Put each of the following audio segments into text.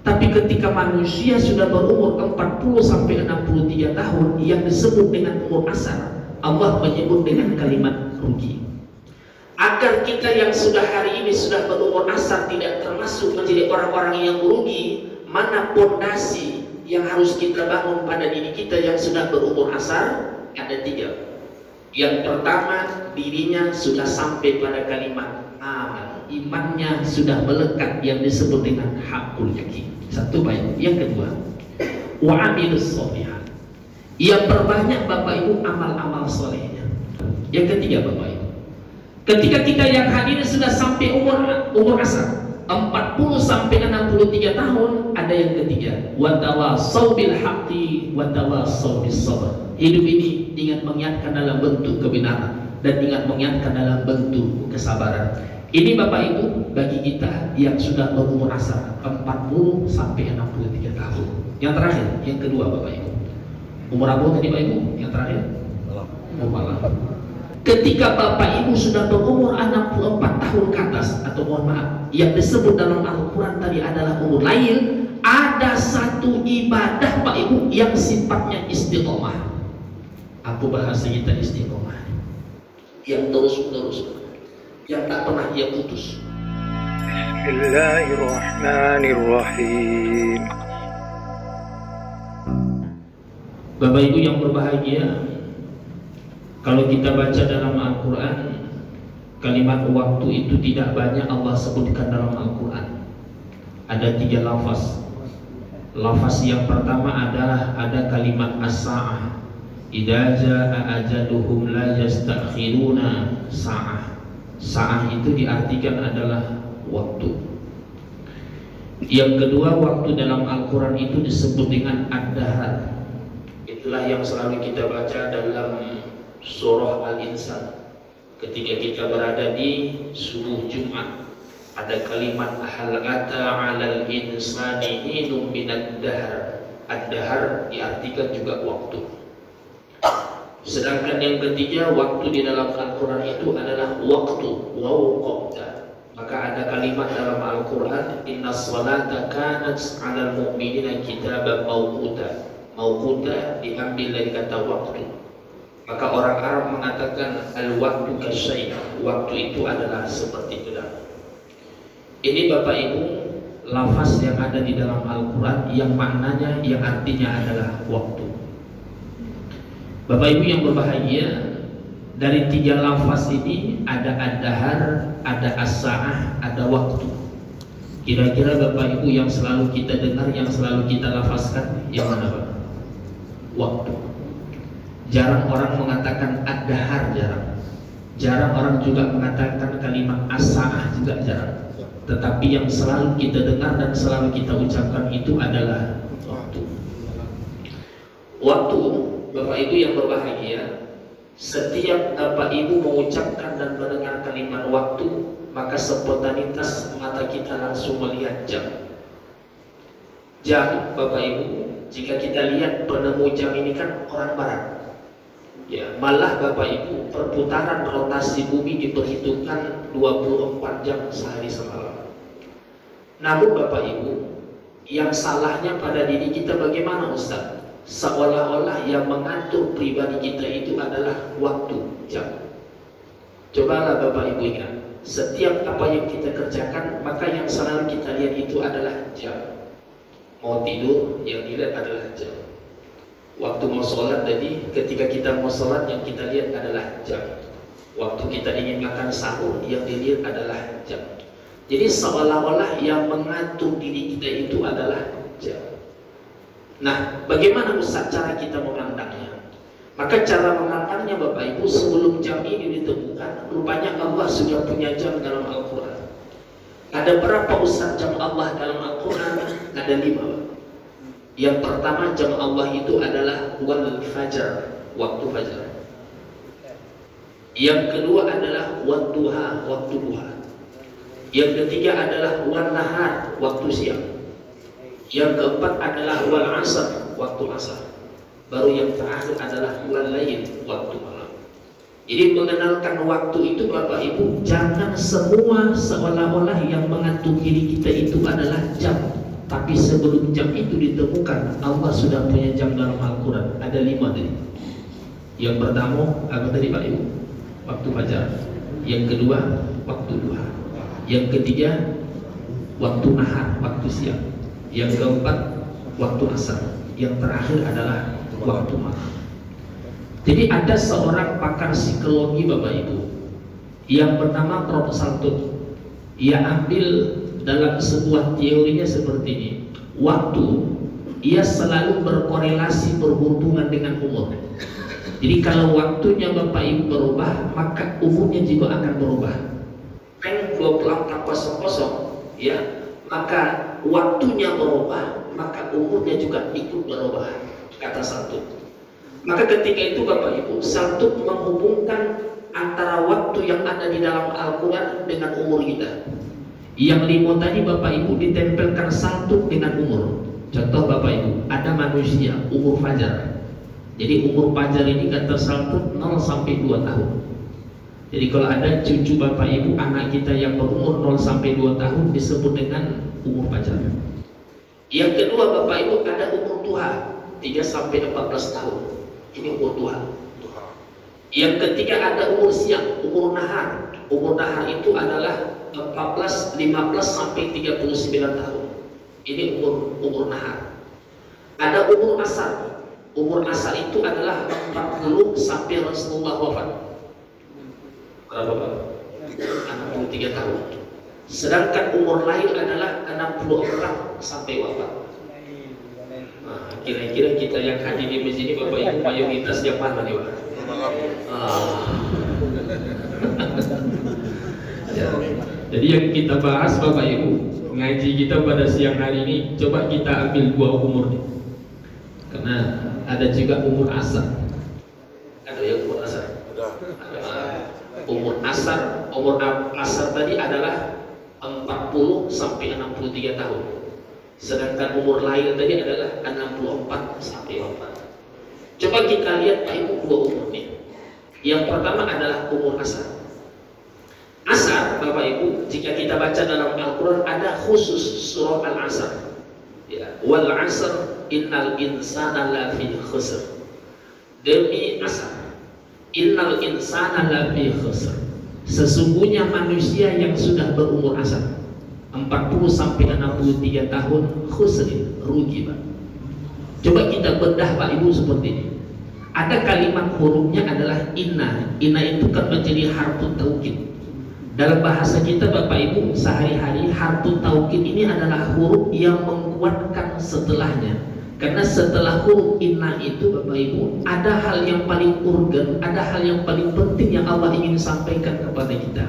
Tapi ketika manusia sudah berumur 40 sampai 63 tahun yang disebut dengan umur asar, Allah menyebut dengan kalimat rugi. Agar kita yang sudah hari ini sudah berumur asar tidak termasuk menjadi orang-orang yang rugi, mana pondasi yang harus kita bangun pada diri kita yang sudah berumur asar? Ada 3. Yang pertama, dirinya sudah sampai pada kalimat aman, imannya sudah melekat yang disebut dengan hakul yakin. Satu baik. Yang kedua, wa amilus sholihat, ia perbanyak Bapak Ibu amal-amal solehnya. Yang ketiga Bapak Ibu, ketika kita yang hadir sudah sampai umur asar 40 sampai 63 tahun, ada yang ketiga, wa tawassaw bil haqqi wa tawassaw bis sabr. Hidup ini ingat mengingatkan dalam bentuk kebenaran dan ingat mengingatkan dalam bentuk kesabaran. Ini Bapak Ibu bagi kita yang sudah berumur asar 40 sampai 63 tahun. Yang terakhir, yang kedua Bapak Ibu. Umur apa tadi Bapak Ibu? Yang terakhir? Malam. Ketika Bapak Ibu sudah berumur 64 tahun ke atas, atau mohon maaf, yang disebut dalam Al-Quran tadi adalah umur lail, ada satu ibadah Pak Ibu yang sifatnya istiqomah. Apa bahasa kita istiqomah? Yang terus-menerus, yang tak pernah ia putus. Bismillahirrahmanirrahim. Bapak Ibu yang berbahagia, kalau kita baca dalam Al-Quran, kalimat waktu itu tidak banyak Allah sebutkan dalam Al-Quran. Ada 3 lafaz. Lafaz yang pertama adalah ada kalimat as-sa'ah. Idza jaa ajaluhum la yastakhiruna sa'ah. Sa'ah itu diartikan adalah waktu. Yang kedua, waktu dalam Al-Quran itu disebut dengan ad-dahar. Itulah yang selalu kita baca dalam surah Al-Insan. Ketika kita berada di subuh Jumat, ada kalimat hal ata 'alal insani hinum minad dahar. Ad-dahar diartikan juga waktu. Sedangkan yang ketiga, waktu di dalam Al-Quran itu adalah waktu waqta. Maka ada kalimat dalam Al-Quran, innas salata kanat 'alal mu'minina kitaban mawquta. Mawquta diambil dari kata waktu. Maka orang Arab mengatakan al-waktu kasyai, waktu itu adalah seperti pedang. Ini Bapak Ibu lafaz yang ada di dalam Al-Quran yang maknanya, yang artinya adalah waktu. Bapak Ibu yang berbahagia, dari 3 lafaz ini ada ad-dahar, ada as-sa'ah, ada waktu. Kira-kira Bapak Ibu yang selalu kita dengar, yang selalu kita lafazkan, yang mana Pak? Waktu. Jarang orang mengatakan ad-dahar, jarang orang juga mengatakan kalimat as-sa'ah, juga jarang. Tetapi yang selalu kita dengar dan selalu kita ucapkan itu adalah waktu. Waktu, Bapak Ibu yang berbahagia, setiap Bapak Ibu mengucapkan dan mendengar kalimat waktu, maka spontanitas mata kita langsung melihat jam. Jam, Bapak Ibu, jika kita lihat penemu jam ini kan orang barat. Ya, malah Bapak Ibu, perputaran rotasi bumi diperhitungkan 24 jam sehari semalam. Namun Bapak Ibu, yang salahnya pada diri kita bagaimana Ustaz? Seolah-olah yang mengatur pribadi kita itu adalah waktu, jam. Cobalah Bapak Ibu ingat, setiap apa yang kita kerjakan, maka yang selalu kita lihat itu adalah jam. Mau tidur, yang dilihat adalah jam. Waktu mau sholat tadi, ketika kita mau sholat, yang kita lihat adalah jam. Waktu kita ingin makan sahur, yang dilihat adalah jam. Jadi seolah-olah yang mengatur diri kita itu adalah jam. Nah, bagaimana Ustaz cara kita memandangnya? Maka cara memandangnya Bapak Ibu, sebelum jam ini ditemukan, rupanya Allah sudah punya jam dalam Al-Quran. Ada berapa Ustaz jam Allah dalam Al-Quran? Ada 5. Yang pertama, jam Allah itu adalah wal fajar, waktu fajar. Yang kedua adalah wadduha, waktu duha. Yang ketiga adalah wan nahar, waktu siang. Yang keempat adalah wal asar, waktu asar. Baru yang terakhir adalah wal lail, waktu malam. Jadi mengenalkan waktu itu Bapak Ibu, jangan semua seolah-olah yang mengatur diri kita itu adalah jam. Tapi sebelum jam itu ditemukan, Allah sudah punya jam dalam Al-Quran. Ada 5 tadi. Yang pertama, apa tadi Pak Ibu? Waktu fajar. Yang kedua, waktu duha. Yang ketiga, waktu nahar, waktu siang. Yang keempat, waktu asar. Yang terakhir adalah waktu malam. Jadi ada seorang pakar psikologi Bapak Ibu yang bernama Prof. Saltut. Ia ambil dalam sebuah teorinya seperti ini. Waktu ia selalu berkorelasi berhubungan dengan umur. Jadi kalau waktunya Bapak Ibu berubah, maka umurnya juga akan berubah. Kan 24.00 ya, maka waktunya berubah, maka umurnya juga ikut berubah, kata Saltut. Maka ketika itu Bapak Ibu, Saltut menghubungkan antara waktu yang ada di dalam Al-Quran dengan umur kita. Yang 5 tadi Bapak Ibu ditempelkan Saltut dengan umur. Contoh Bapak Ibu, ada manusia umur fajar. Jadi umur fajar ini kata Saltut 0 sampai 2 tahun. Jadi kalau ada cucu Bapak Ibu, anak kita yang berumur 0 sampai 2 tahun disebut dengan umur fajar. Yang kedua Bapak Ibu, ada umur duha 3 sampai 14 tahun. Ini umur duha. Yang ketiga ada umur siang, umur nahar. Umur nahar itu adalah 14, 15 sampai 39 tahun. Ini umur nahar. Ada umur asar. Umur asar itu adalah 40 sampai Rasulullah wafat. Berapa Pak? 63 tahun. Sedangkan umur lahir adalah 64 sampai wafat. Nah, kira-kira kita yang hadir di masjid ini Bapak Ibu mayoritas yang mana nih Pak? Ya. Jadi yang kita bahas Bapak Ibu, ngaji kita pada siang hari ini, coba kita ambil 2 umur nih. Karena ada juga umur asar. Ada yang umur asar. Umur asar tadi adalah 40 sampai 63 tahun. Sedangkan umur lahir tadi adalah 64 sampai 4. Coba kita lihat Pak Ibu 2 umur nih. Yang pertama adalah umur asar. Asar Bapak Ibu, jika kita baca dalam Al-Quran ada khusus surah Al-Asr ya, wal asr innal insana lafi khusr. Demi asar, innal insana lafi khusr, sesungguhnya manusia yang sudah berumur asar 40 sampai 63 tahun khusrin, rugi Pak. Coba kita bedah Pak Ibu seperti ini. Ada kalimat hurufnya adalah inna. Inna itu kan menjadi harfu taukid. Dalam bahasa kita Bapak Ibu sehari-hari, harfu taukid ini adalah huruf yang menguatkan setelahnya. Karena setelah huruf inna itu Bapak Ibu ada hal yang paling urgen, ada hal yang paling penting yang Allah ingin sampaikan kepada kita.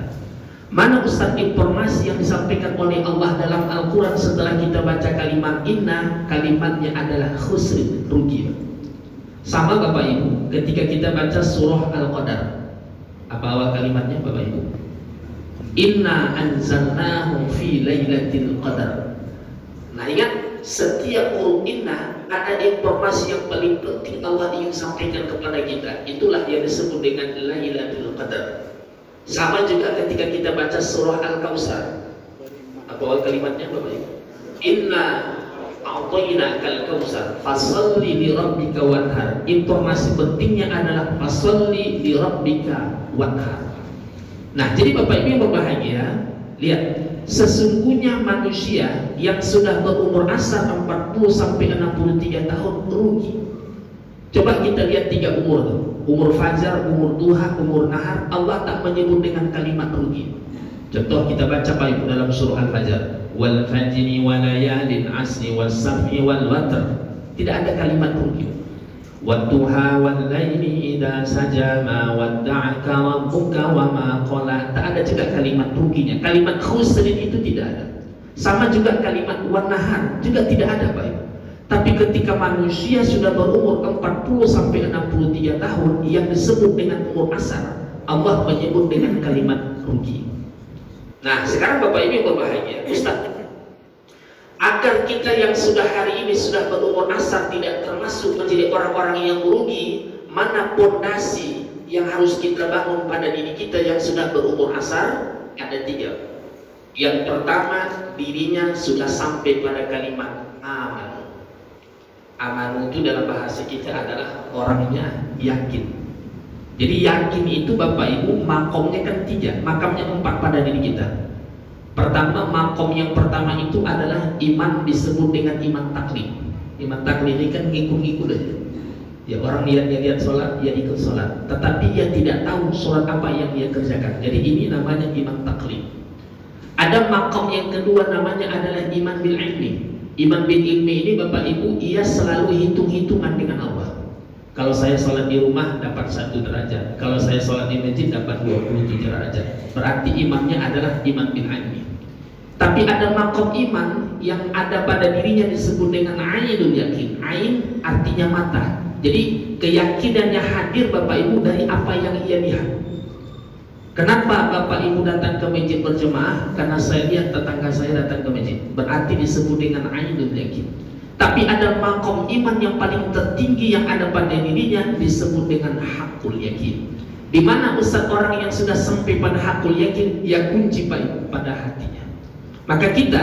Mana Ustaz informasi yang disampaikan oleh Allah dalam Al-Quran setelah kita baca kalimat inna? Kalimatnya adalah khusrin, rugi. Sama Bapak Ibu ketika kita baca surah Al-Qadar, apa awal kalimatnya Bapak Ibu? Inna anzalnahu fi lailatul qadar. Nah ingat, setiap huruf inna ada informasi yang paling penting Allah ingin sampaikan kepada kita. Itulah yang disebut dengan Lailatul Qadar. Sama juga ketika kita baca surah Al-Kautsar, apa awal kalimatnya Bapak Ibu? Inna a'tainakal kautsar fasalli li rabbika wanhar. Informasi pentingnya adalah fasalli li rabbika wanhar. Nah, jadi Bapak Ibu yang berbahagia, lihat, sesungguhnya manusia yang sudah berumur asar 40 sampai 63 tahun rugi. Coba kita lihat 3 umur tuh. Umur fajar, umur duha, umur nahar, Allah tak menyebut dengan kalimat rugi. Contoh kita baca Pak Ibu dalam surah Al-Fajr, wal fajri wa layalin asri was sabhi wal watr. Tidak ada kalimat rugi. Wadduha wal laili idza saja ma wadda'aka rabbuka wa ma qala. Tak ada juga kalimat ruginya. Kalimat khusrin itu tidak ada. Sama juga kalimat wan nahar juga tidak ada Pak Ibu. Tapi ketika manusia sudah berumur 40 sampai 63 tahun yang disebut dengan umur asar, Allah menyebut dengan kalimat rugi. Nah, sekarang Bapak Ibu yang berbahagia, Ustaz, agar kita yang sudah hari ini sudah berumur asar tidak termasuk menjadi orang-orang yang merugi, mana pondasi yang harus kita bangun pada diri kita yang sudah berumur asar? Ada 3. Yang pertama, dirinya sudah sampai pada kalimat aman. Aman itu dalam bahasa kita adalah orangnya yakin. Jadi yakin itu Bapak Ibu makomnya kan 3, makamnya 4 pada diri kita. Pertama, makom yang pertama itu adalah iman, disebut dengan iman taklid. Iman taklid ini kan ngikut-ngikut aja. Ya, orang lihat sholat, ya ikut sholat, tetapi dia tidak tahu sholat apa yang dia kerjakan. Jadi ini namanya iman taklid. Ada makom yang kedua namanya adalah iman bil ilmi. Iman bil ilmi ini Bapak Ibu, ia selalu hitung-hitungan dengan Allah. Kalau saya sholat di rumah dapat 1 derajat, kalau saya sholat di masjid dapat 27 derajat. Berarti imannya adalah iman bil ilmi. Tapi ada makom iman yang ada pada dirinya disebut dengan ainul yakin. Ain artinya mata. Jadi keyakinannya hadir Bapak Ibu dari apa yang ia lihat. Kenapa Bapak Ibu datang ke masjid berjemaah? Karena saya lihat tetangga saya datang ke masjid. Berarti disebut dengan ainul yakin. Tapi ada makom iman yang paling tertinggi yang ada pada dirinya disebut dengan hakul yakin. Di mana Ustaz orang yang sudah sampai pada hakul yakin, ia kunci pada hatinya. Maka kita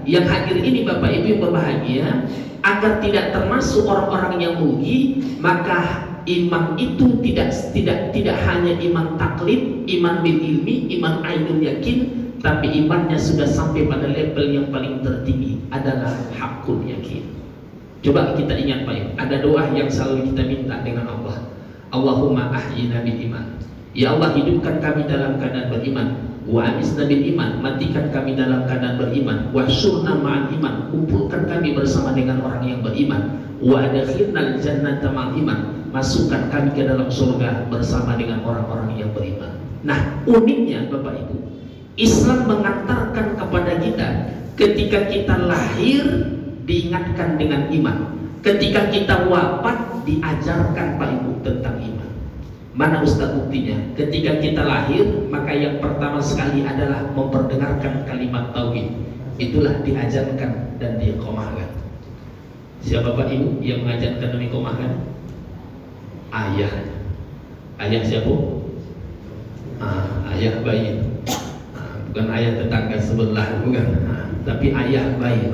yang hadir ini Bapak Ibu yang berbahagia, agar tidak termasuk orang-orang yang rugi, maka iman itu tidak hanya iman taklid, iman bil ilmi, iman ainul yakin, tapi imannya sudah sampai pada level yang paling tertinggi adalah hakul yakin. Coba kita ingat Pak, ada doa yang selalu kita minta dengan Allah. Allahumma ahyina bil iman. Ya Allah, hidupkan kami dalam keadaan beriman. Wa amisna bil iman, matikan kami dalam keadaan beriman. Wa syurna ma'al iman, kumpulkan kami bersama dengan orang yang beriman. Wa adkhilnal jannata ma'al iman, masukkan kami ke dalam surga bersama dengan orang-orang yang beriman. Nah, uniknya Bapak Ibu, Islam mengantarkan kepada kita ketika kita lahir diingatkan dengan iman, ketika kita wafat diajarkan Pak Ibu tentang iman. Mana Ustaz buktinya? Ketika kita lahir, maka yang pertama sekali adalah memperdengarkan kalimat tauhid. Itulah diajarkan dan diiqamahkan. Siapa Bapak Ibu yang mengajarkan dan diiqamahkan? Ayah. Ayah siapa? Ayah bayi. Bukan ayah tetangga sebelah, bukan. Tapi ayah bayi.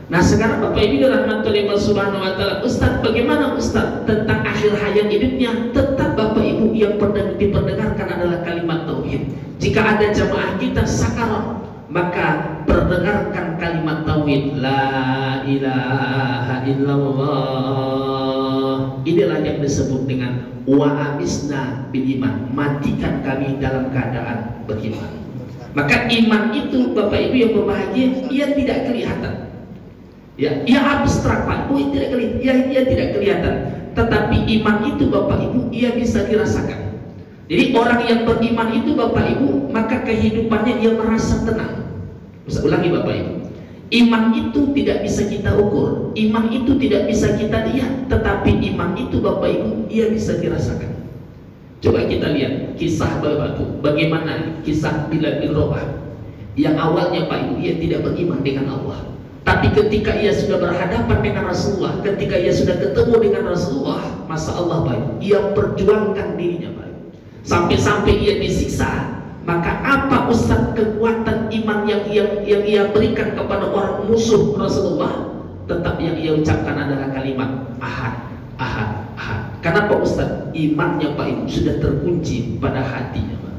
Nah sekarang Bapak Ibu rahmatullahi subhanahu wa ta'ala, Ustaz bagaimana Ustaz tentang akhir hayat hidupnya? Tetap Bapak Ibu yang diperdengarkan adalah kalimat tauhid. Jika ada jamaah kita sakarat, maka perdengarkan kalimat tauhid, la ilaha illallah. Inilah yang disebut dengan wa amisna bil iman, matikan kami dalam keadaan beriman. Maka iman itu Bapak Ibu yang berbahagia, ia tidak kelihatan. Ya, ia abstrak Pak Ibu, ia tidak kelihatan. Tetapi iman itu Bapak Ibu, ia bisa dirasakan. Jadi orang yang beriman itu Bapak Ibu, maka kehidupannya ia merasa tenang. Bisa ulangi Bapak Ibu, iman itu tidak bisa kita ukur, iman itu tidak bisa kita lihat, tetapi iman itu Bapak Ibu, ia bisa dirasakan. Coba kita lihat kisah Bapak Ibu, bagaimana kisah Bilal bin Rabah yang awalnya Pak Ibu, ia tidak beriman dengan Allah. Tapi ketika ia sudah berhadapan dengan Rasulullah, ketika ia sudah ketemu dengan Rasulullah, masa Allah Pak, ia perjuangkan dirinya Pak, sampai-sampai ia disiksa. Maka apa Ustaz kekuatan iman yang ia berikan kepada orang musuh Rasulullah? Tetap yang ia ucapkan adalah kalimat ahad, ahad, ahad. Kenapa Ustaz? Imannya Pak Ibu sudah terkunci pada hatinya Pak.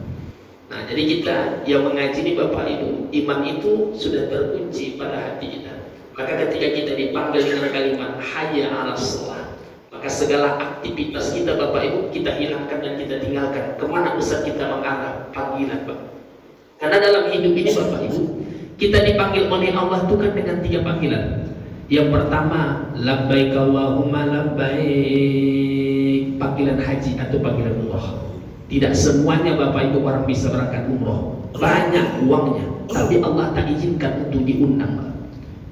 Nah jadi kita yang mengaji ini Bapak Ibu, iman itu sudah terkunci pada hati kita. Maka ketika kita dipanggil dengan kalimat hayya 'alas shalah, maka segala aktivitas kita Bapak Ibu kita hilangkan dan kita tinggalkan. Kemana Ustaz kita mengarah? Panggilan Pak. Karena dalam hidup ini Bapak Ibu, kita dipanggil oleh Allah itu kan dengan 3 panggilan. Yang pertama, labbaik Allahumma labbaik, panggilan haji atau panggilan umrah. Tidak semuanya Bapak Ibu orang bisa berangkat umroh, banyak uangnya, tapi Allah tak izinkan untuk diundang Pak.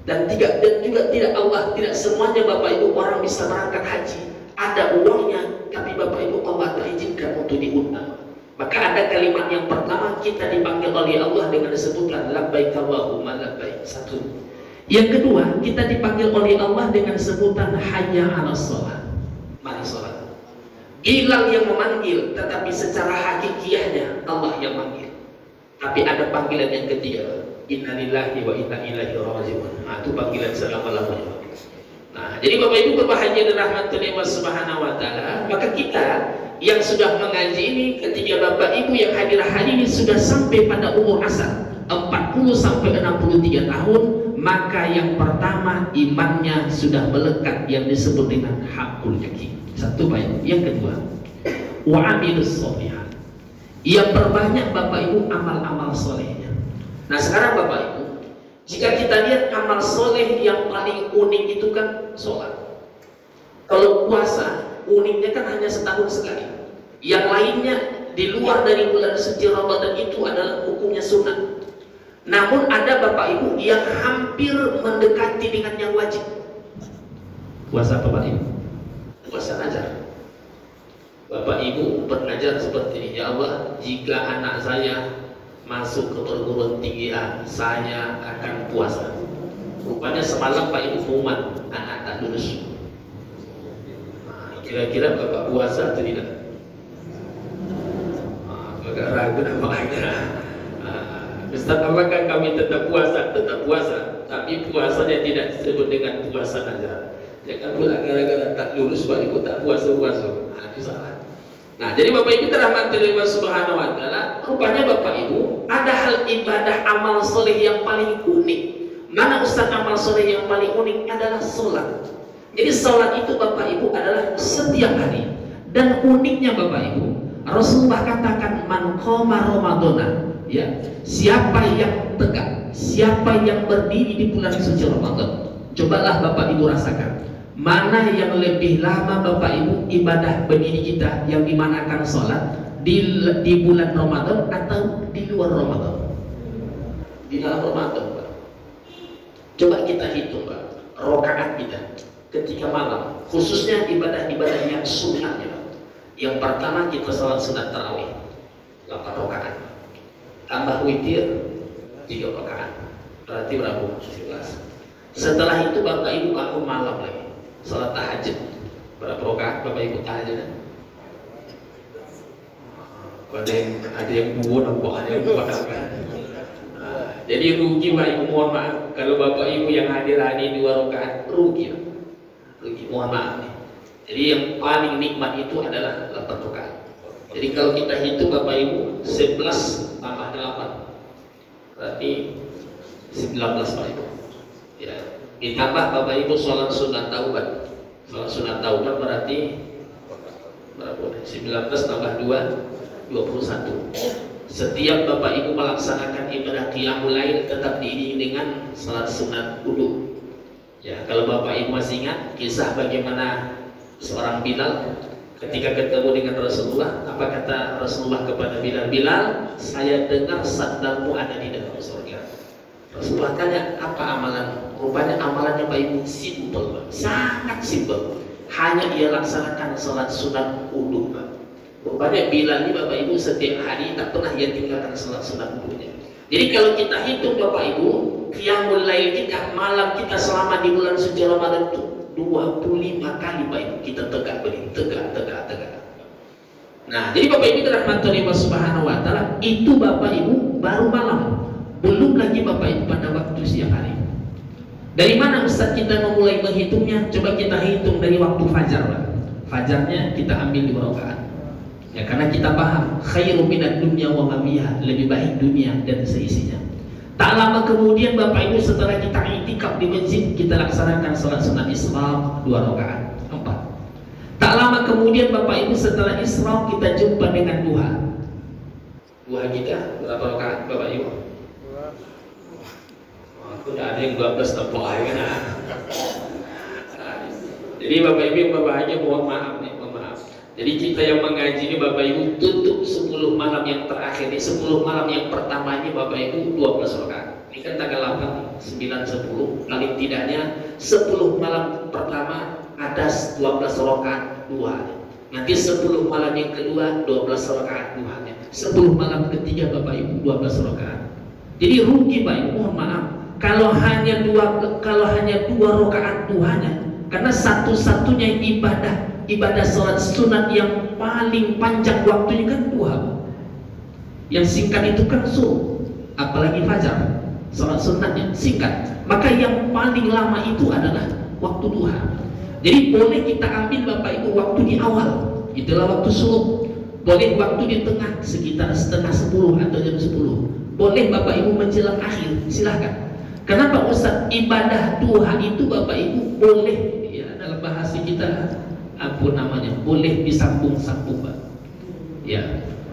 Dan juga tidak semuanya Bapak Ibu orang bisa berangkat haji, ada uangnya, tapi Bapak Ibu Allah tak izinkan untuk diundang. Maka ada kalimat yang pertama, kita dipanggil oleh Allah dengan disebutkan labbaik Allahumma labbaik. Satu. Yang kedua, kita dipanggil oleh Allah dengan sebutan hayya 'alas shalah. Mari sholat. Ilal yang memanggil, tetapi secara hakikiahnya Allah yang manggil. Tapi ada panggilan yang ketiga, innalillahi wa inna ilaihi raji'un. Nah, itu panggilan selama-lamanya. Nah, jadi Bapak Ibu berbahagia dan rahmatullahi wa subhanahu wa ta'ala. Maka kita yang sudah mengaji ini, ketika Bapak Ibu yang hadir hari ini sudah sampai pada umur asal 40 sampai 63 tahun, maka yang pertama imannya sudah melekat yang disebut dengan hakul yakin. Satu baik. Yang kedua, wa amilus sholihat. Ia perbanyak Bapak Ibu amal-amal solehnya. Nah sekarang Bapak Ibu, jika kita lihat amal soleh yang paling unik itu kan sholat. Kalau puasa, uniknya kan hanya setahun sekali. Yang lainnya di luar dari bulan suci Ramadan itu adalah hukumnya sunnah. Namun ada Bapak Ibu yang hampir mendekati dengan yang wajib. Puasa apa Bapak Ibu? Puasa ajar. Bapak Ibu berajar seperti ini, ya Allah, jika anak saya masuk ke perguruan tinggi A, saya akan puasa. Rupanya semalam Pak Ibu pengumuman anak tak lulus. Nah, kira-kira Bapak puasa atau tidak? Agak ragu namanya. Ustaz, apakah kami tetap puasa? Tetap puasa, tapi puasanya tidak disebut dengan puasa ajar. Jangan pula gara-gara tak lulus Pak Ibu tak puasa-puasa. Nah, itu salah. Nah, jadi Bapak Ibu dirahmati Allah Subhanahu wa taala, rupanya Bapak Ibu ada hal ibadah amal soleh yang paling unik. Mana Ustaz amal soleh yang paling unik adalah sholat. Jadi sholat itu Bapak Ibu adalah setiap hari. Dan uniknya Bapak Ibu, Rasulullah katakan man qoma Ramadana, ya, siapa yang tegak, siapa yang berdiri di bulan suci Ramadan. Cobalah Bapak Ibu rasakan. Mana yang lebih lama Bapak Ibu ibadah berdiri kita yang dimanakan sholat di bulan Ramadan atau di luar Ramadan? Di dalam Ramadan Pak. Coba kita hitung Pak, rakaat kita ketika malam, khususnya ibadah-ibadah yang sunnahnya Pak. Yang pertama kita sholat sunat tarawih 8 rakaat, tambah witir 3 rakaat, berarti berapa? 11. Setelah itu Bapak Ibu bangun malam lagi, salat tahajud. Berapa rakaat Bapak Ibu tahajud? Ada yang dua, ada yang 4. Jadi rugi Pak Ibu, mohon maaf. Kalau Bapak Ibu yang hadir hari ini 2 rakaat, rugi. Rugi, mohon maaf nih. Jadi yang paling nikmat itu adalah 8 rakaat. Jadi kalau kita hitung Bapak Ibu, 11 tambah 8 berarti 19 Pak Ibu. Ya, ditambah Bapak Ibu sholat sunat taubat. Sholat sunat taubat berarti berapa? 19 tambah 2, 21. Setiap Bapak Ibu melaksanakan ibadah qiyamul lail tetap diiringi dengan sholat sunat wudu. Ya, kalau Bapak Ibu masih ingat kisah bagaimana seorang Bilal ketika ketemu dengan Rasulullah, apa kata Rasulullah kepada Bilal? Bilal, saya dengar sabdamu ada di dalam surga. Rasulullah tanya, apa amalan? Rupanya amalannya Pak Ibu simpel, sangat simpel. Hanya ia laksanakan sholat sunat wudu Pak. Rupanya Bilal ini Bapak Ibu setiap hari tak pernah ia tinggalkan sholat sunat wudunya. Jadi kalau kita hitung Bapak Ibu, qiyamul lail kita, malam kita selama di bulan suci Ramadan itu 25 kali Pak Ibu kita tegak berdiri, tegak. Nah, jadi Bapak Ibu dirahmati Allah Subhanahu wa taala, itu Bapak Ibu baru malam. Belum lagi Bapak Ibu pada waktu siang hari. Dari mana Ustaz kita memulai menghitungnya? Coba kita hitung dari waktu fajar Pak. Fajarnya kita ambil 2 rakaat. Ya, karena kita paham khairu minad dunya wa ma fiha, lebih baik dunia dan seisinya. Tak lama kemudian Bapak Ibu setelah kita i'tikaf di masjid, kita laksanakan sholat sunat Isra 2 rakaat, 4. Tak lama kemudian Bapak Ibu setelah Isra kita jumpa dengan duha. Duha kita berapa rakaat Bapak Ibu? Udah ada yang 12 tempoh aja kan. Jadi Bapak Ibu yang berbahagia, mohon maaf nih, mohon maaf. Jadi kita yang mengaji ini Bapak Ibu tutup 10 malam yang terakhir ini, 10 malam yang pertama ini Bapak Ibu 12 rakaat. Ini kan tanggal 8, 9, 10. Paling tidaknya 10 malam pertama ada 12 rakaat duha. Nanti 10 malam yang kedua 12 rakaat duhanya. 10 malam ketiga Bapak Ibu 12 rakaat. Jadi rugi Pak Ibu, mohon maaf. Kalau hanya 2 rakaat duhanya, karena satu-satunya ibadah sholat sunat yang paling panjang waktunya kan duha. Yang singkat itu kan subuh, apalagi fajar, salat sunatnya singkat. Maka yang paling lama itu adalah waktu duha. Jadi boleh kita ambil Bapak Ibu waktu di awal, itulah waktu subuh. Boleh waktu di tengah sekitar setengah 10 atau jam 10. Boleh Bapak Ibu menjelang akhir, silahkan. Kenapa Ustaz? Ibadah duha itu Bapak Ibu boleh, ya dalam bahasa kita apa namanya, boleh disambung-sambung, Pak. Ya.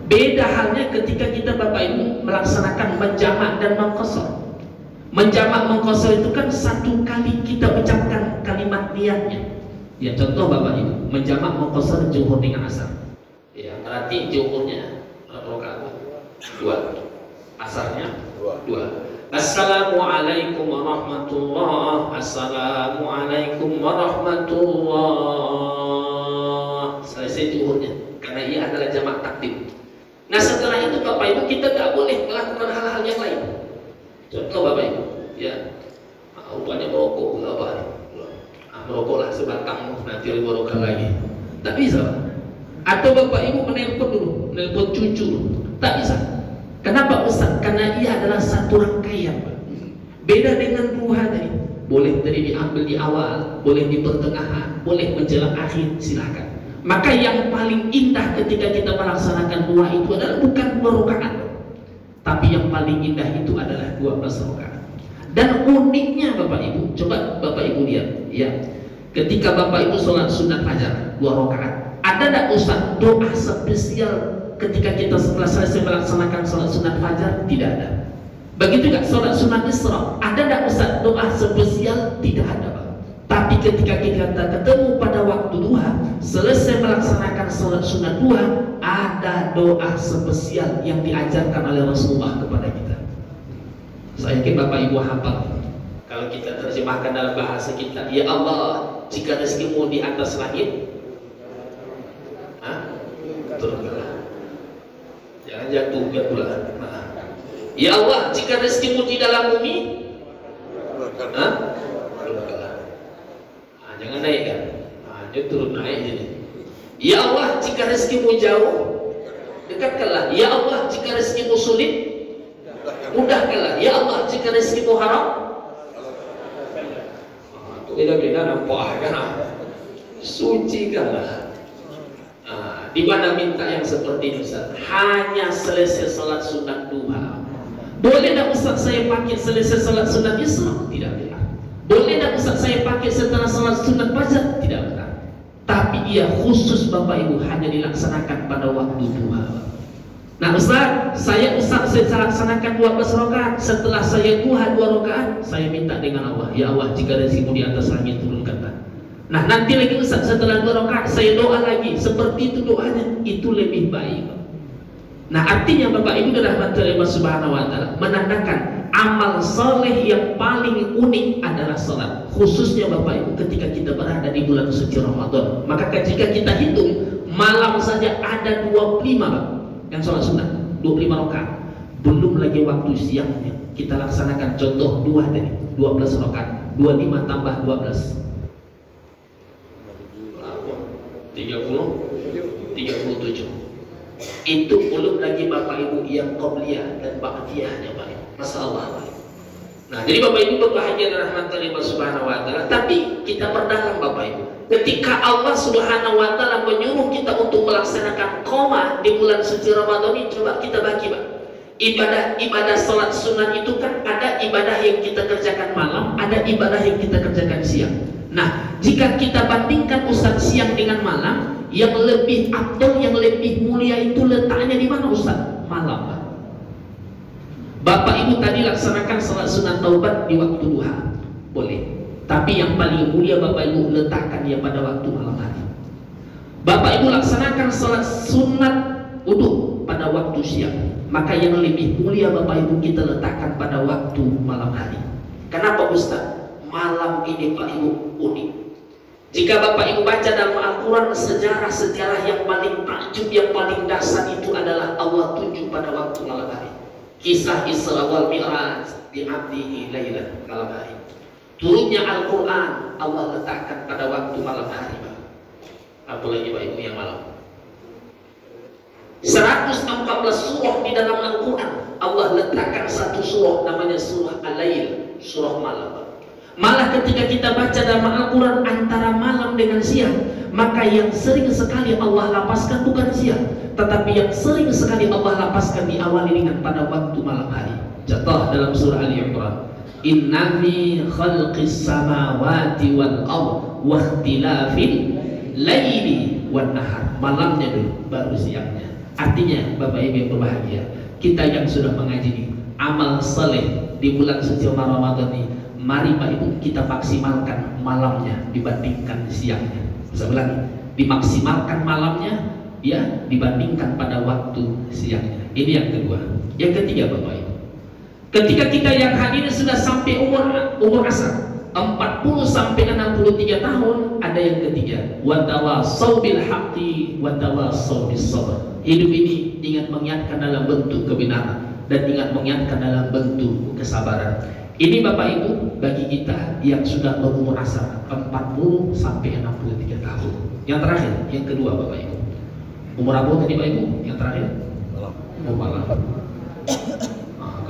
Beda halnya ketika kita Bapak Ibu melaksanakan menjamak dan mengqasar. Menjamak mengqasar itu kan satu kali kita ucapkan kalimat niatnya. Ya, contoh Bapak Ibu, menjamak mengqasar zuhur dengan asar. Ya, berarti zuhurnya rakaat 2, asarnya 2. Assalamualaikum warahmatullah. Assalamualaikum warahmatullah. Selesai zuhurnya, karena ia adalah jamak takdim. Nah setelah itu Bapak Ibu kita tidak boleh melakukan hal-hal yang lain. Contoh Bapak Ibu, ya, rupanya merokok apa? Merokoklah sebatang, nanti lebih barokah lagi. Tak bisa, Pak. Atau Bapak Ibu menelpon dulu, menelpon cucu dulu. Tak bisa. Kenapa Ustaz? Karena ia adalah satu rangkaian, Pak. Beda dengan duha tadi. Boleh tadi diambil di awal, boleh di pertengahan, boleh menjelang akhir, silakan. Maka yang paling indah ketika kita melaksanakan duha itu adalah bukan 2 rakaat, tapi yang paling indah itu adalah 12 rakaat. Dan uniknya Bapak Ibu, coba Bapak Ibu lihat, ya, ketika Bapak Ibu sholat sunat fajar 2 rakaat, ada tidak Ustaz doa spesial ketika kita setelah selesai melaksanakan sholat sunat fajar? Tidak ada. Begitu juga sholat sunat Isra, ada tidak Ustaz doa spesial? Tidak ada, Pak. Tapi ketika kita ketemu pada waktu duha, selesai melaksanakan sholat sunat duha, ada doa spesial yang diajarkan oleh Rasulullah kepada kita. Saya yakin Bapak Ibu hafal. Kalau kita terjemahkan dalam bahasa kita, ya Allah, jika rezekimu di atas langit, turunkanlah. Jangan jatuh pula. Ya Allah, jika rezekimu di dalam bumi, turunkanlah. Jangan naik kan? Dia turun naik jadi. Ya Allah, jika rezekimu jauh, dekatkanlah. Ya Allah, jika rezekimu sulit, mudahkanlah. Ya Allah, jika rezekimu haram, beda-beda nampak kan? Sucikanlah. Di mana minta yang seperti ini Ustaz? Hanya selesai salat sunat duha. Boleh tak Ustaz saya pakai selesai salat sunat Isra? Tidak benar. Boleh tak Ustaz saya pakai setelah salat sunat fajar? Tidak benar. Tapi ia khusus Bapak Ibu hanya dilaksanakan pada waktu duha. Nah Ustaz, saya laksanakan 12 rakaat. Setelah saya duha 2 rakaat, saya minta dengan Allah, ya Allah, jika rezekimu di atas langit, turunkanlah. Nah nanti lagi Ustaz, setelah 2 rakaat saya doa lagi. Seperti itu doanya, itu lebih baik. Nah artinya Bapak Ibu dirahmati oleh Allah Subhanahu wa Ta'ala, menandakan amal soleh yang paling unik adalah salat. Khususnya Bapak Ibu ketika kita berada di bulan suci Ramadan. Maka jika kita hitung malam saja ada 25 Pak, yang sholat sunat 25 rakaat. Belum lagi waktu siangnya kita laksanakan contoh duha tadi 12 rakaat, 25 tambah 12 37. Itu belum lagi Bapak Ibu yang qobliyah dan ba'diyahnya, Pak. Masya Allah. Nah, jadi Bapak Ibu berbahagia dan rahmatan Allah Subhanahu wa Ta'ala. Tapi kita perdalam Bapak Ibu, ketika Allah Subhanahu wa Ta'ala menyuruh kita untuk melaksanakan qoma di bulan suci Ramadan ini, coba kita bagi, Pak. Ibadah salat sunat itu kan ada ibadah yang kita kerjakan malam, ada ibadah yang kita kerjakan siang. Nah, jika kita bandingkan Ustaz siang dengan malam, yang lebih afdal, yang lebih mulia itu letaknya di mana Ustaz? Malam, Pak. Bapak Ibu tadi laksanakan salat sunat taubat di waktu duha, boleh. Tapi yang paling mulia Bapak Ibu letakkan dia pada waktu malam hari. Bapak Ibu laksanakan salat sunat wudu pada waktu siang, maka yang lebih mulia Bapak Ibu kita letakkan pada waktu malam hari. Kenapa Ustaz? Malam ini Pak Ibu unik. Jika Bapak Ibu baca dalam Al-Quran, sejarah-sejarah yang paling takjub, yang paling dasar itu adalah Allah tunjuk pada waktu malam hari. Kisah Isra wal Mi'raj di abdihi lailan malam hari. Turunnya Al-Quran Allah letakkan pada waktu malam hari, Pak. Apalagi Pak Ibu yang malam. 114 surah di dalam Al-Quran. Allah letakkan satu surah namanya surah Al-Lail, surah malam. Malah ketika kita baca dalam Al-Quran antara malam dengan siang, maka yang sering sekali Allah lapaskan bukan siang, tetapi yang sering sekali Allah lapaskan diawali dengan pada waktu malam hari. Contoh dalam surah Al-Imran, inna fi khalqis samawati wal ard wa ikhtilafil laili wan nahar. Malamnya dulu baru siangnya. Artinya Bapak Ibu yang berbahagia, kita yang sudah mengaji ini, amal saleh di bulan suci Ramadan ini, mari Pak Ibu kita maksimalkan malamnya dibandingkan siangnya. Saya ulangi, dimaksimalkan malamnya ya dibandingkan pada waktu siangnya. Ini yang kedua. Yang ketiga Bapak Ibu, ketika kita yang hadir sudah sampai umur asar 40 sampai 63 tahun, ada yang ketiga, wa tawassaw bil haqqi wa tawassaw bis sabr. Hidup ini ingat mengingatkan dalam bentuk kebenaran dan ingat mengingatkan dalam bentuk kesabaran. Ini Bapak Ibu bagi kita yang sudah berumur asar 40 sampai 63 tahun. Yang terakhir, yang kedua Bapak Ibu. Umur apa tadi Bapak Ibu? Yang terakhir? Malam.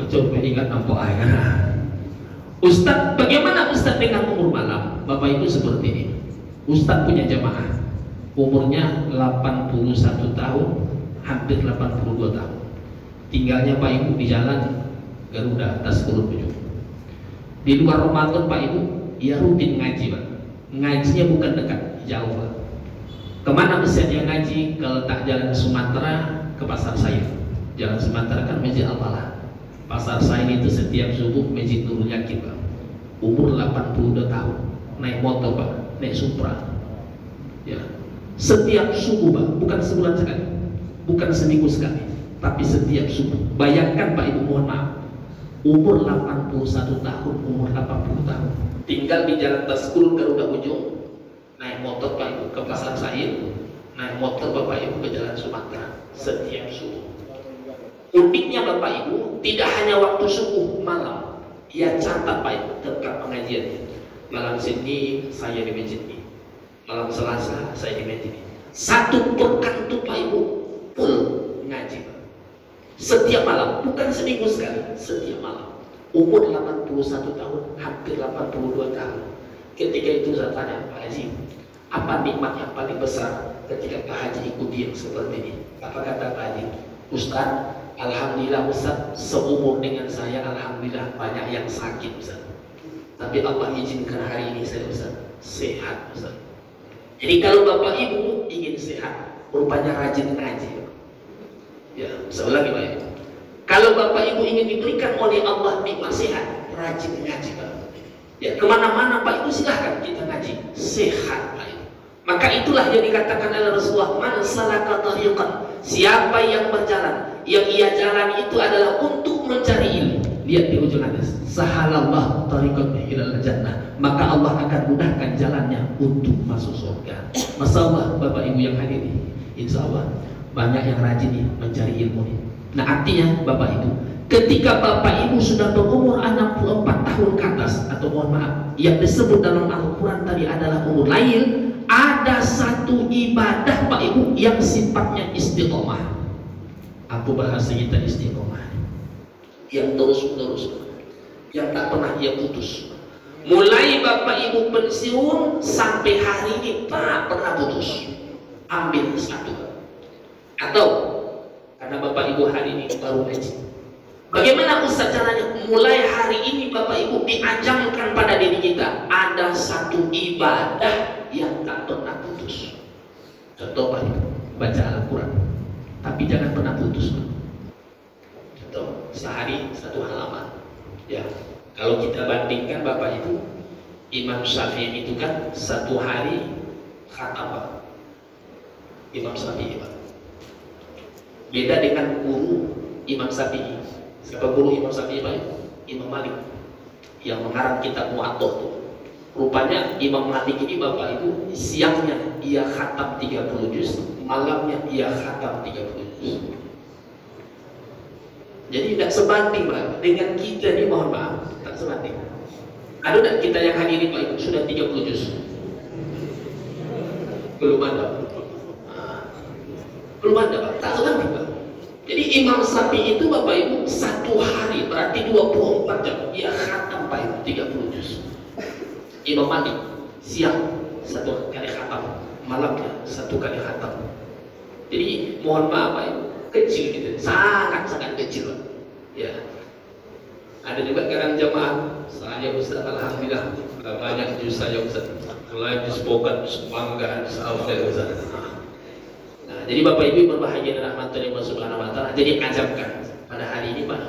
Kecoba ingat nampak air. Ustaz, bagaimana Ustaz dengan umur malam? Bapak Ibu seperti ini. Ustaz punya jamaah, umurnya 81 tahun, hampir 82 tahun. Tinggalnya Pak Ibu di jalan Garuda, atas Kurun Ujung. Di luar Ramadan Pak Ibu, ia rutin ngaji Pak. Ngajinya bukan dekat, jauh Pak. Kemana bisa dia ngaji? Kalau tak jalan ke Sumatera, ke Pasar Said. Jalan Sumatera kan Masjid Al-Falah. Pasar Said itu setiap subuh Masjid Nurul Yakin Pak. Umur 82 tahun, naik motor Pak, naik Supra. Ya, setiap subuh Pak, bukan sebulan sekali, bukan seminggu sekali, tapi setiap subuh. Bayangkan Pak Ibu, mohon maaf, umur 81 tahun, umur 80 tahun, tinggal di jalan Taskur Garuda Ujung, naik motor Pak Ibu ke Pasar Said, naik motor Bapak Ibu ke Jalan Sumatera setiap subuh. Uniknya Bapak Ibu, tidak hanya waktu subuh, malam. Ia catat Pak Ibu tentang pengajiannya. Malam Senin saya di masjid ini, malam Selasa saya di masjid ini. Satu pekan tuh Pak Ibu full ngaji Pak. Setiap malam, bukan seminggu sekali, setiap malam. Umur 81 tahun, hampir 82 tahun. Ketika itu saya tanya Pak Haji, apa nikmat yang paling besar ketika Pak Haji ikuti yang seperti ini? Apa kata Pak Haji? Ustaz, alhamdulillah Ustaz, seumur dengan saya alhamdulillah banyak yang sakit Ustaz, tapi Allah izinkan hari ini saya Ustaz sehat Ustaz. Jadi kalau Bapak Ibu ingin sehat, rupanya rajin ngaji ya. Saya ulangi Pak Ibu, kalau Bapak Ibu ingin diberikan oleh Allah nikmat sehat, rajin ngaji Pak ya. Kemana-mana Pak Ibu silahkan kita ngaji, sehat Pak Ibu. Maka itulah yang dikatakan oleh Rasulullah, man salaka tariqan, siapa yang berjalan, yang ia jalan itu adalah untuk mencari ilmu. Lihat di ujung atas, sahalallah tariqan ilal jannah, maka Allah akan mudahkan jalannya untuk masuk surga. Masya Allah Bapak Ibu yang hadir ini, insya Allah banyak yang rajin nih mencari ilmu ini. Nah artinya Bapak Ibu, ketika Bapak Ibu sudah berumur 64 tahun ke atas, atau mohon maaf, yang disebut dalam Al-Quran tadi adalah umur lail, ada satu ibadah Pak Ibu yang sifatnya istiqomah. Apa bahasa kita istiqomah? Yang terus-menerus, yang tak pernah ia putus. Mulai Bapak Ibu pensiun sampai hari ini tak pernah putus. Ambil satu. Atau karena Bapak Ibu hari ini baru ngaji, bagaimana Ustaz caranya? Mulai hari ini Bapak Ibu diajarkan pada diri kita ada satu ibadah yang tak pernah putus. Contoh Pak Ibu, baca Al-Quran, tapi jangan pernah putus Pak. Contoh, sehari satu halaman ya. Kalau kita bandingkan Bapak Ibu, Imam Syafi'i itu kan satu hari khatam Pak. Imam Syafi'i Pak, beda dengan guru Imam Syafi'i. Siapa guru Imam Syafi'i Pak? Imam Malik yang mengarang kitab Muwatta tuh. Rupanya Imam Malik ini Bapak Ibu, siangnya ia khatam 30 juz, malamnya ia khatam 30 juz. Jadi tidak sebanding Pak dengan kita ini, mohon maaf, tak sebanding. Ada tidak kita yang hadir Pak Ibu sudah 30 juz? Belum ada. Belum ada Pak, tak sebanding Pak. Imam Syafi'i itu Bapak Ibu satu hari berarti 24 jam dia khatam Pak Ibu 30 juz. Imam Malik siang satu kali khatam, malamnya satu kali khatam. Jadi mohon maaf Pak Ibu, kecil gitu, sangat kecil ya. Ada juga kadang jamaah saya Ustaz, alhamdulillah banyak juz saya Ustaz, mulai juz pokat, juz mangga, juz alfa Ustaz. Nah, jadi Bapak Ibu berbahagia dan rahmatullahi subhanahu wa ta'ala. Jadi ajabkan pada hari ini Pak,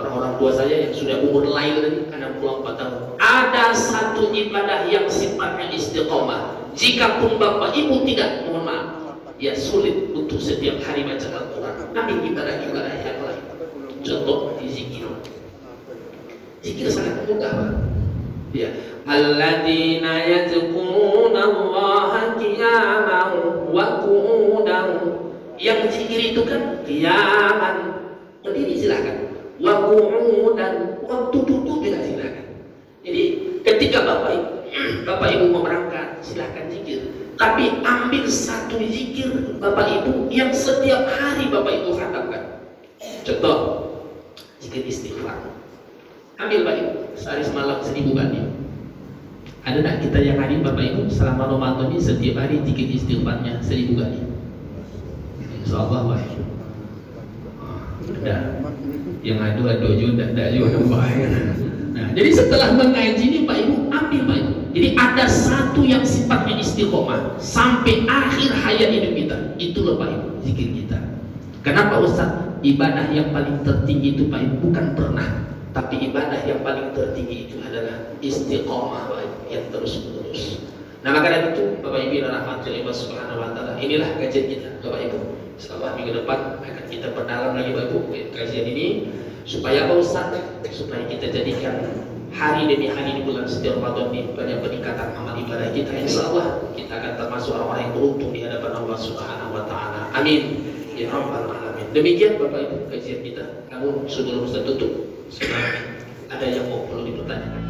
orang-orang tua saya yang sudah umur lahir tadi 64 tahun, ada satu ibadah yang sifatnya istiqomah. Jikapun Bapak Ibu tidak, mohon maaf, ya sulit untuk setiap hari baca Al-Quran. Tapi ibadah-ibadah yang lain, contoh di zikir. Zikir sangat mudah Pak. Ya, alladzina yadhkuruna Allaha qiyaman wa qu'udan. Yang zikir itu kan qiyaman, berdiri silakan. Wa qu'udan, waktu duduk juga silakan. Jadi ketika Bapak Ibu mau berangkat silakan zikir. Tapi ambil satu zikir Bapak Ibu yang setiap hari Bapak Ibu katakan. Contoh, zikir istighfar. Ambil Pak Ibu, sehari semalam 1000 kali. Ada tak kita yang hari Bapak Ibu selama Ramadan ini setiap hari zikir istighfarnya 1000 kali? Insyaallah Pak Ibu. Ada. Yang adu juga tidak juga bahaya. Nah, jadi setelah mengaji ini Pak Ibu ambil Pak Ibu. Jadi ada satu yang sifatnya istiqomah sampai akhir hayat hidup kita. Itulah Pak Ibu zikir kita. Kenapa Ustaz? Ibadah yang paling tertinggi itu Pak Ibu bukan pernah, tapi ibadah yang paling tertinggi itu adalah istiqomah Pak Ibu, yang terus-menerus. Nah maka dari itu Bapak Ibu dan rahmatullahi subhanahu wa ta'ala, inilah kajian kita Bapak Ibu. Insyaallah minggu depan akan kita perdalam lagi Bapak Ibu kajian ini, supaya apa Ustaz? Supaya kita jadikan hari demi hari di bulan suci Ramadan ini banyak peningkatan amal ibadah kita. Insyaallah kita akan termasuk orang-orang yang beruntung di hadapan Allah Subhanahu wa taala. Amin ya rabbal alamin. Demikian Bapak Ibu kajian kita. Namun sebelum saya tutup, ada yang mau perlu dipertanyakan?